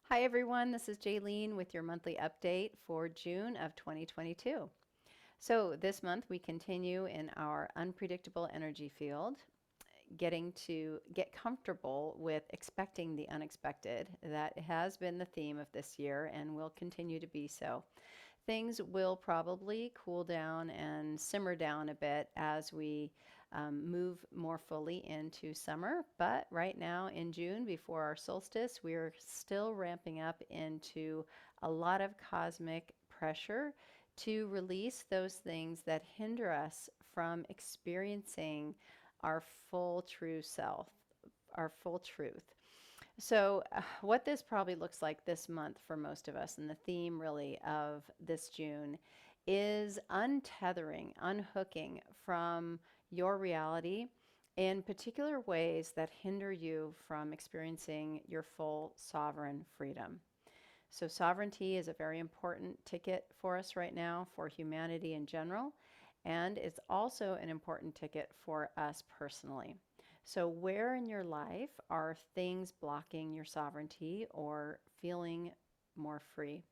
Hi everyone, this is Jaylene with your monthly update for June of 2022. So this month we continue in our unpredictable energy field, getting to get comfortable with expecting the unexpected. That has been the theme of this year and will continue to be so. Things will probably cool down and simmer down a bit as we move more fully into summer. But right now in June, before our solstice, we're still ramping up into a lot of cosmic pressure to release those things that hinder us from experiencing our full true self, our full truth. So, what this probably looks like this month for most of us, and the theme really of this June, is untethering, unhooking from your reality in particular ways that hinder you from experiencing your full sovereign freedom. So, sovereignty is a very important ticket for us right now, for humanity in general, and it's also an important ticket for us personally. So, where in your life are things blocking your sovereignty or feeling more free?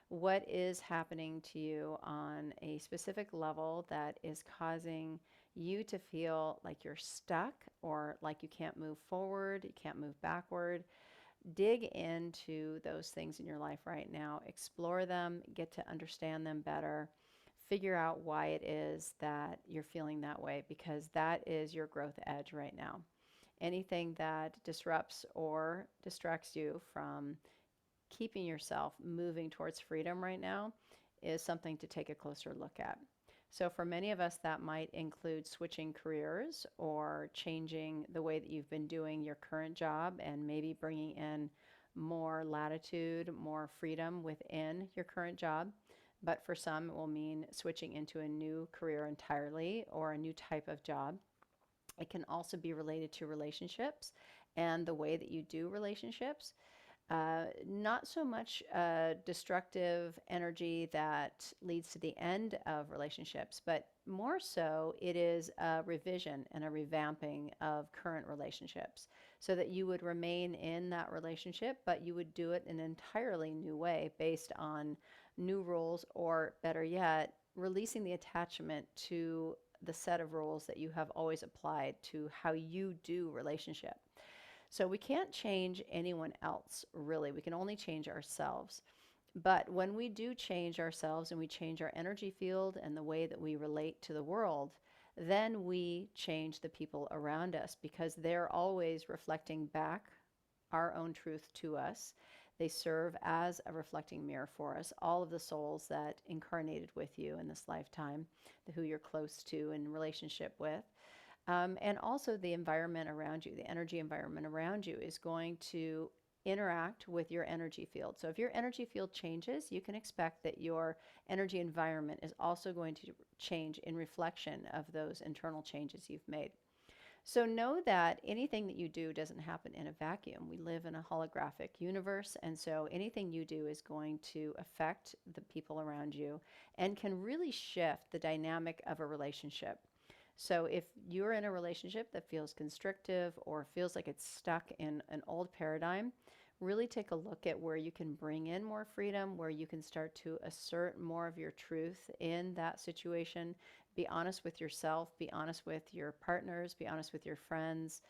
What is happening to you on a specific level that is causing you to feel like you're stuck or like you can't move forward, you can't move backward? Dig into those things in your life right now, explore them, get to understand them better, figure out why it is that you're feeling that way, because that is your growth edge right now. Anything that disrupts or distracts you from keeping yourself moving towards freedom right now is something to take a closer look at. So, for many of us, that might include switching careers or changing the way that you've been doing your current job and maybe bringing in more latitude, more freedom within your current job. But for some, it will mean switching into a new career entirely or a new type of job. It can also be related to relationships and the way that you do relationships. Not so much destructive energy that leads to the end of relationships, but more so it is a revision and a revamping of current relationships so that you would remain in that relationship, but you would do it in an entirely new way based on new rules, or better yet, releasing the attachment to the set of rules that you have always applied to how you do relationship. So we can't change anyone else, really. We can only change ourselves. But when we do change ourselves and we change our energy field and the way that we relate to the world, then we change the people around us because they're always reflecting back our own truth to us. They serve as a reflecting mirror for us. All of the souls that incarnated with you in this lifetime, who you're close to and relationship with. And also the environment around you, the energy environment around you is going to interact with your energy field. So if your energy field changes, you can expect that your energy environment is also going to change in reflection of those internal changes you've made. So know that anything that you do doesn't happen in a vacuum. We live in a holographic universe, and so anything you do is going to affect the people around you and can really shift the dynamic of a relationship. So if you're in a relationship that feels constrictive or feels like it's stuck in an old paradigm, really take a look at where you can bring in more freedom, where you can start to assert more of your truth in that situation. Be honest with yourself, be honest with your partners, be honest with your friends,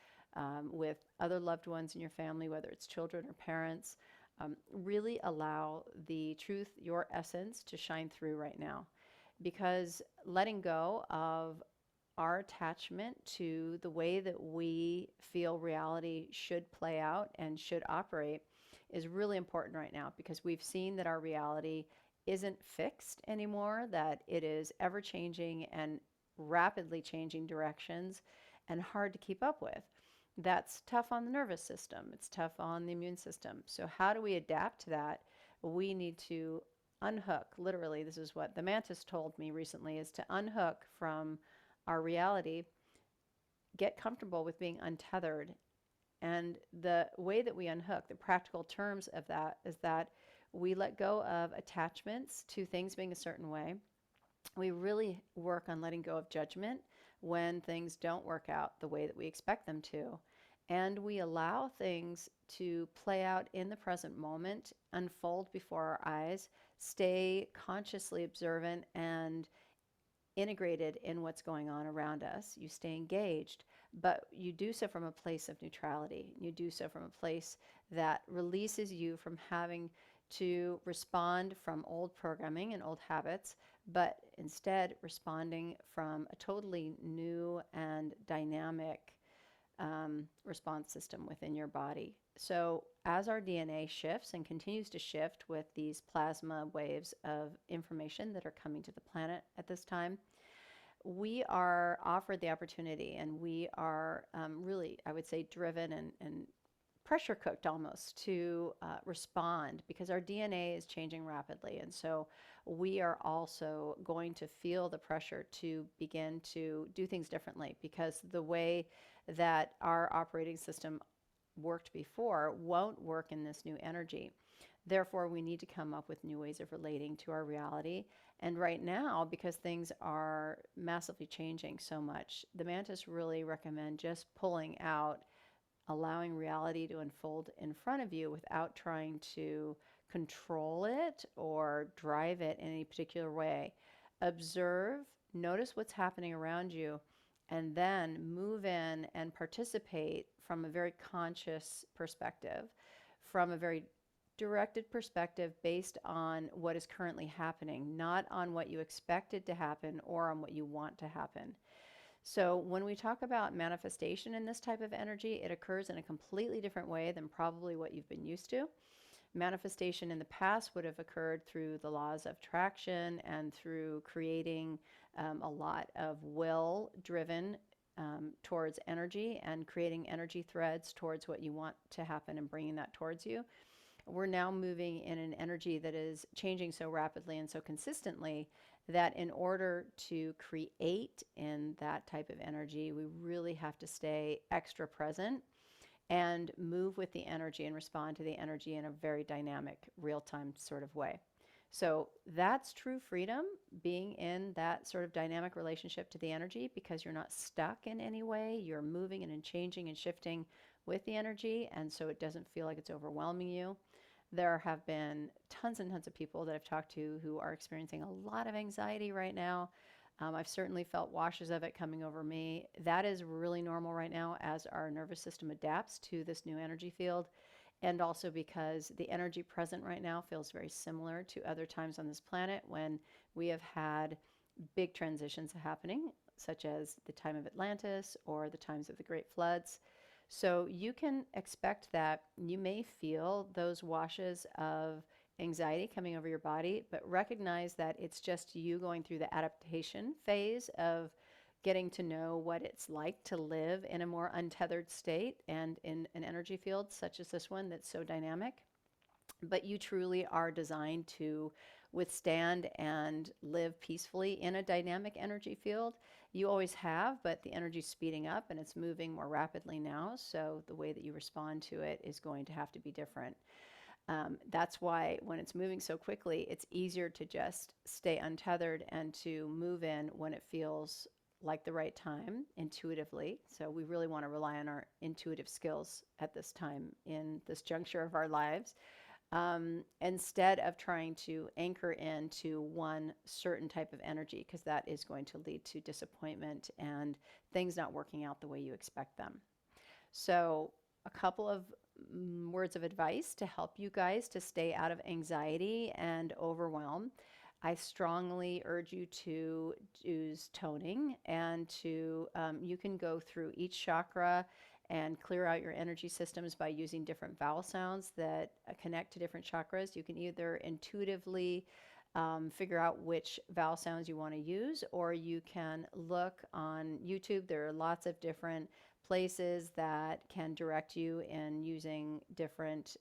with other loved ones in your family, whether it's children or parents. Really allow the truth, your essence, to shine through right now. Because letting go of our attachment to the way that we feel reality should play out and should operate is really important right now, because we've seen that our reality isn't fixed anymore, that it is ever changing and rapidly changing directions and hard to keep up with. That's tough on the nervous system. It's tough on the immune system. So how do we adapt to that? We need to unhook. Literally, this is what the Mantis told me recently, is to unhook from our reality, get comfortable with being untethered. And the way that we unhook, the practical terms of that, is that we let go of attachments to things being a certain way. We really work on letting go of judgment when things don't work out the way that we expect them to. and we allow things to play out in the present moment, unfold before our eyes, stay consciously observant and integrated in what's going on around us. You stay engaged, but you do so from a place of neutrality. You do so from a place that releases you from having to respond from old programming and old habits, but instead responding from a totally new and dynamic response system within your body. So, as our DNA shifts and continues to shift with these plasma waves of information that are coming to the planet at this time, we are offered the opportunity and we are really, I would say, driven and pressure cooked almost to respond because our DNA is changing rapidly. And so we are also going to feel the pressure to begin to do things differently because the way that our operating system worked before won't work in this new energy. Therefore, we need to come up with new ways of relating to our reality. And right now, because things are massively changing so much, the Mantis really recommend just pulling out, allowing reality to unfold in front of you without trying to control it or drive it in any particular way. Observe, notice what's happening around you, and then move in and participate from a very conscious perspective, from a very directed perspective based on what is currently happening, not on what you expected to happen or on what you want to happen. So, when we talk about manifestation in this type of energy, it occurs in a completely different way than probably what you've been used to. Manifestation in the past would have occurred through the laws of attraction and through creating a lot of will driven towards energy and creating energy threads towards what you want to happen and bringing that towards you. We're now moving in an energy that is changing so rapidly and so consistently that in order to create in that type of energy, we really have to stay extra present and move with the energy and respond to the energy in a very dynamic, real time sort of way. So that's true freedom, being in that sort of dynamic relationship to the energy because you're not stuck in any way. You're moving and changing and shifting with the energy, and so it doesn't feel like it's overwhelming you. There have been tons and tons of people that I've talked to who are experiencing a lot of anxiety right now. I've certainly felt washes of it coming over me. That is really normal right now as our nervous system adapts to this new energy field. And also because the energy present right now feels very similar to other times on this planet when we have had big transitions happening, such as the time of Atlantis or the times of the Great Floods. So you can expect that you may feel those washes of anxiety coming over your body, but recognize that it's just you going through the adaptation phase of getting to know what it's like to live in a more untethered state and in an energy field such as this one that's so dynamic. But you truly are designed to withstand and live peacefully in a dynamic energy field. You always have, but the energy's speeding up and it's moving more rapidly now. So the way that you respond to it is going to have to be different. That's why when it's moving so quickly, it's easier to just stay untethered and to move in when it feels like the right time intuitively. So we really want to rely on our intuitive skills at this time in this juncture of our lives. Instead of trying to anchor into one certain type of energy, because that is going to lead to disappointment and things not working out the way you expect them. So, a couple of words of advice to help you guys to stay out of anxiety and overwhelm. I strongly urge you to use toning and you can go through each chakra and clear out your energy systems by using different vowel sounds that connect to different chakras. You can either intuitively figure out which vowel sounds you want to use, or you can look on YouTube. There are lots of different places that can direct you in using different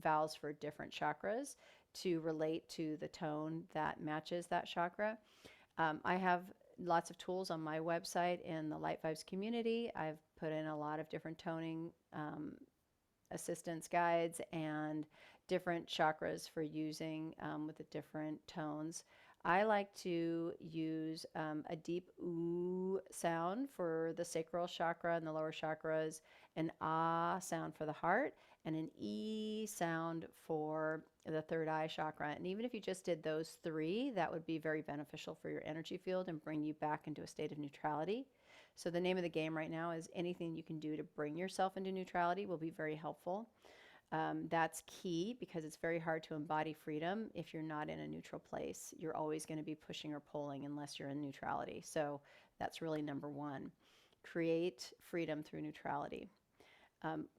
vowels for different chakras to relate to the tone that matches that chakra. I have lots of tools on my website in the Light Vibes community. I've put in a lot of different toning assistance guides and different chakras for using with the different tones. I like to use a deep ooh sound for the sacral chakra and the lower chakras, an ah sound for the heart, and an e sound for the third eye chakra. And even if you just did those three, that would be very beneficial for your energy field and bring you back into a state of neutrality. So the name of the game right now is anything you can do to bring yourself into neutrality will be very helpful. That's key because it's very hard to embody freedom if you're not in a neutral place. You're always going to be pushing or pulling unless you're in neutrality. So that's really number one. Create freedom through neutrality.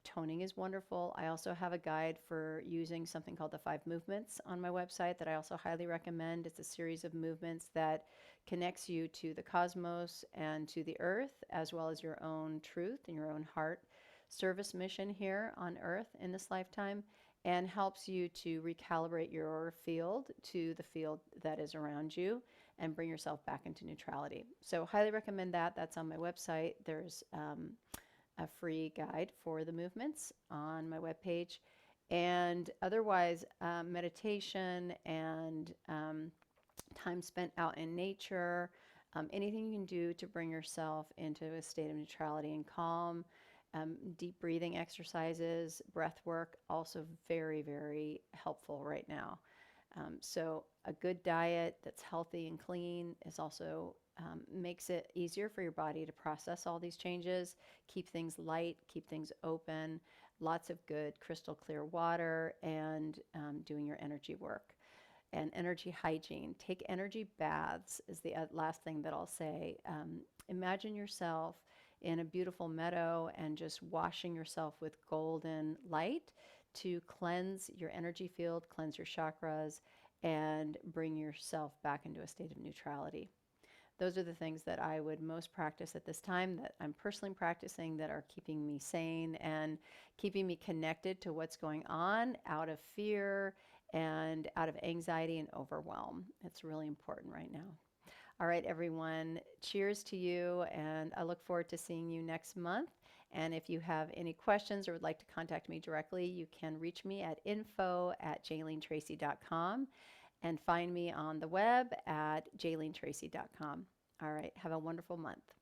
Toning is wonderful. I also have a guide for using something called the 5 movements on my website that I also highly recommend. It's a series of movements that connects you to the cosmos and to the earth, as well as your own truth and your own heart service mission here on earth in this lifetime, and helps you to recalibrate your field to the field that is around you and bring yourself back into neutrality. So highly recommend that. That's on my website. There's a free guide for the movements on my webpage. And otherwise, meditation and time spent out in nature, anything you can do to bring yourself into a state of neutrality and calm. Deep breathing exercises, breath work, also very, very helpful right now. So a good diet that's healthy and clean is also makes it easier for your body to process all these changes, keep things light, keep things open, lots of good crystal clear water, and doing your energy work. And energy hygiene. Take energy baths is the last thing that I'll say. Imagine yourself in a beautiful meadow and just washing yourself with golden light to cleanse your energy field, cleanse your chakras, and bring yourself back into a state of neutrality. Those are the things that I would most practice at this time, that I'm personally practicing, that are keeping me sane and keeping me connected to what's going on out of fear and out of anxiety and overwhelm. It's really important right now. All right, everyone, cheers to you, and I look forward to seeing you next month. And if you have any questions or would like to contact me directly, you can reach me at info@jaylenetracy.com and find me on the web at jaylenetracy.com. All right, have a wonderful month.